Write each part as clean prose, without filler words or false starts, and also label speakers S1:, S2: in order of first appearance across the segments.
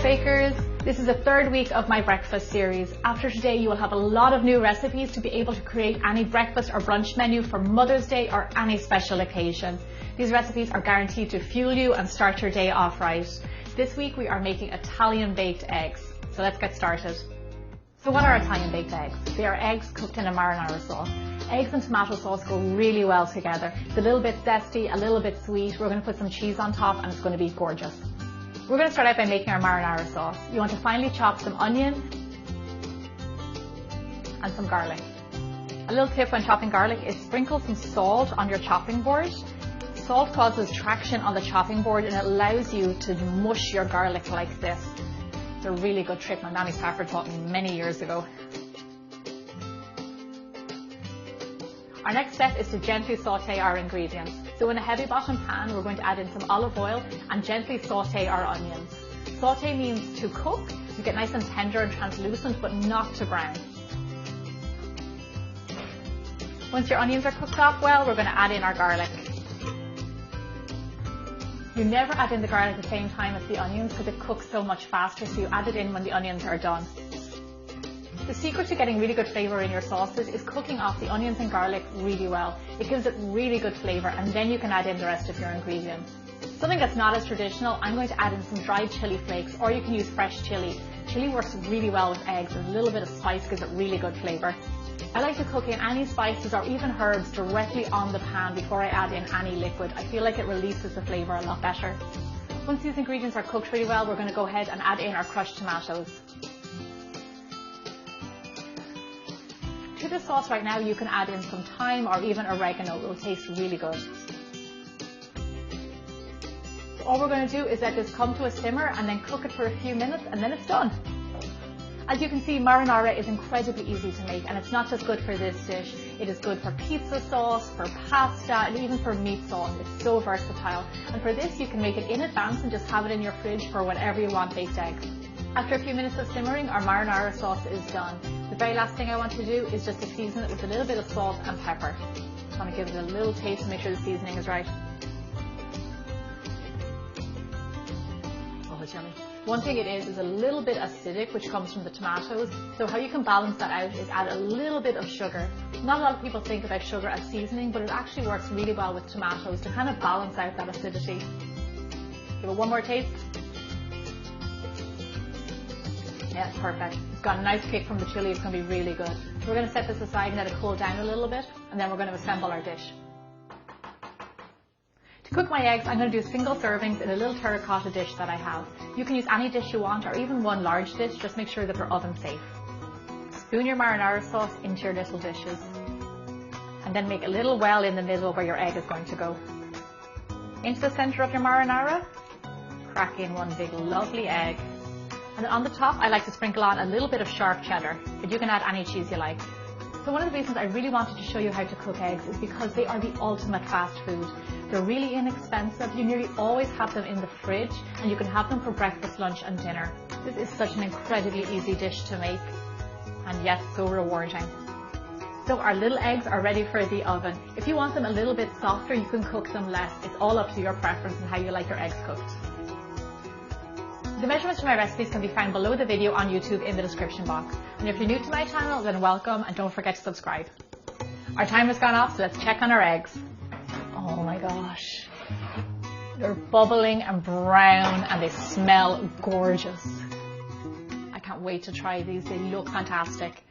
S1: bakers. This is the third week of my breakfast series. After today, you will have a lot of new recipes to be able to create any breakfast or brunch menu for Mother's Day or any special occasion. These recipes are guaranteed to fuel you and start your day off right. This week we are making Italian baked eggs. So let's get started. So what are Italian baked eggs? They are eggs cooked in a marinara sauce. Eggs and tomato sauce go really well together. It's a little bit zesty, a little bit sweet. We're going to put some cheese on top and it's going to be gorgeous. We're going to start out by making our marinara sauce. You want to finely chop some onion and some garlic. A little tip when chopping garlic is sprinkle some salt on your chopping board. Salt causes traction on the chopping board and it allows you to mush your garlic like this. It's a really good trick my Nanny Stafford taught me many years ago. Our next step is to gently saute our ingredients. So in a heavy bottom pan, we're going to add in some olive oil and gently saute our onions. Saute means to cook, to get nice and tender and translucent, but not to brown. Once your onions are cooked off well, we're going to add in our garlic. You never add in the garlic at the same time as the onions because it cooks so much faster, so you add it in when the onions are done. The secret to getting really good flavour in your sauces is cooking off the onions and garlic really well. It gives it really good flavour and then you can add in the rest of your ingredients. Something that's not as traditional, I'm going to add in some dried chili flakes, or you can use fresh chili. Chili works really well with eggs and a little bit of spice gives it really good flavour. I like to cook in any spices or even herbs directly on the pan before I add in any liquid. I feel like it releases the flavour a lot better. Once these ingredients are cooked really well, we're going to go ahead and add in our crushed tomatoes. To the sauce right now, you can add in some thyme or even oregano. It will taste really good. So all we're going to do is let this come to a simmer and then cook it for a few minutes and then it's done. As you can see, marinara is incredibly easy to make and it's not just good for this dish. It is good for pizza sauce, for pasta and even for meat sauce. It's so versatile. And for this, you can make it in advance and just have it in your fridge for whenever you want baked eggs. After a few minutes of simmering, our marinara sauce is done. The very last thing I want to do is just to season it with a little bit of salt and pepper. I want to give it a little taste to make sure the seasoning is right. Oh, it's yummy. One thing it is a little bit acidic, which comes from the tomatoes. So how you can balance that out is add a little bit of sugar. Not a lot of people think about sugar as seasoning, but it actually works really well with tomatoes to kind of balance out that acidity. Give it one more taste. Yeah, it's perfect. It's got a nice kick from the chili. It's going to be really good. We're going to set this aside and let it cool down a little bit, and then we're going to assemble our dish. To cook my eggs, I'm going to do single servings in a little terracotta dish that I have. You can use any dish you want, or even one large dish. Just make sure that they're oven safe. Spoon your marinara sauce into your little dishes, and then make a little well in the middle where your egg is going to go. Into the center of your marinara, crack in one big lovely egg. And on the top, I like to sprinkle on a little bit of sharp cheddar, but you can add any cheese you like. So one of the reasons I really wanted to show you how to cook eggs is because they are the ultimate fast food. They're really inexpensive. You nearly always have them in the fridge, and you can have them for breakfast, lunch, and dinner. This is such an incredibly easy dish to make, and yet so rewarding. So our little eggs are ready for the oven. If you want them a little bit softer, you can cook them less. It's all up to your preference and how you like your eggs cooked. The measurements for my recipes can be found below the video on YouTube in the description box. And if you're new to my channel, then welcome and don't forget to subscribe. Our timer has gone off, so let's check on our eggs. Oh my gosh. They're bubbling and brown and they smell gorgeous. I can't wait to try these. They look fantastic.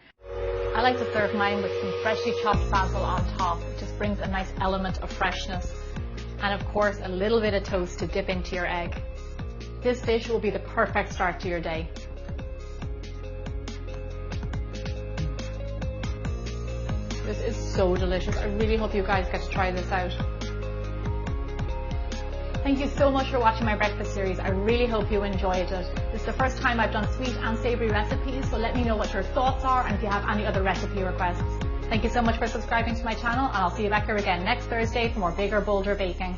S1: I like to serve mine with some freshly chopped basil on top. It just brings a nice element of freshness. And of course, a little bit of toast to dip into your egg. This dish will be the perfect start to your day. This is so delicious. I really hope you guys get to try this out. Thank you so much for watching my breakfast series. I really hope you enjoyed it. This is the first time I've done sweet and savoury recipes, so let me know what your thoughts are and if you have any other recipe requests. Thank you so much for subscribing to my channel, and I'll see you back here again next Thursday for more bigger, bolder baking.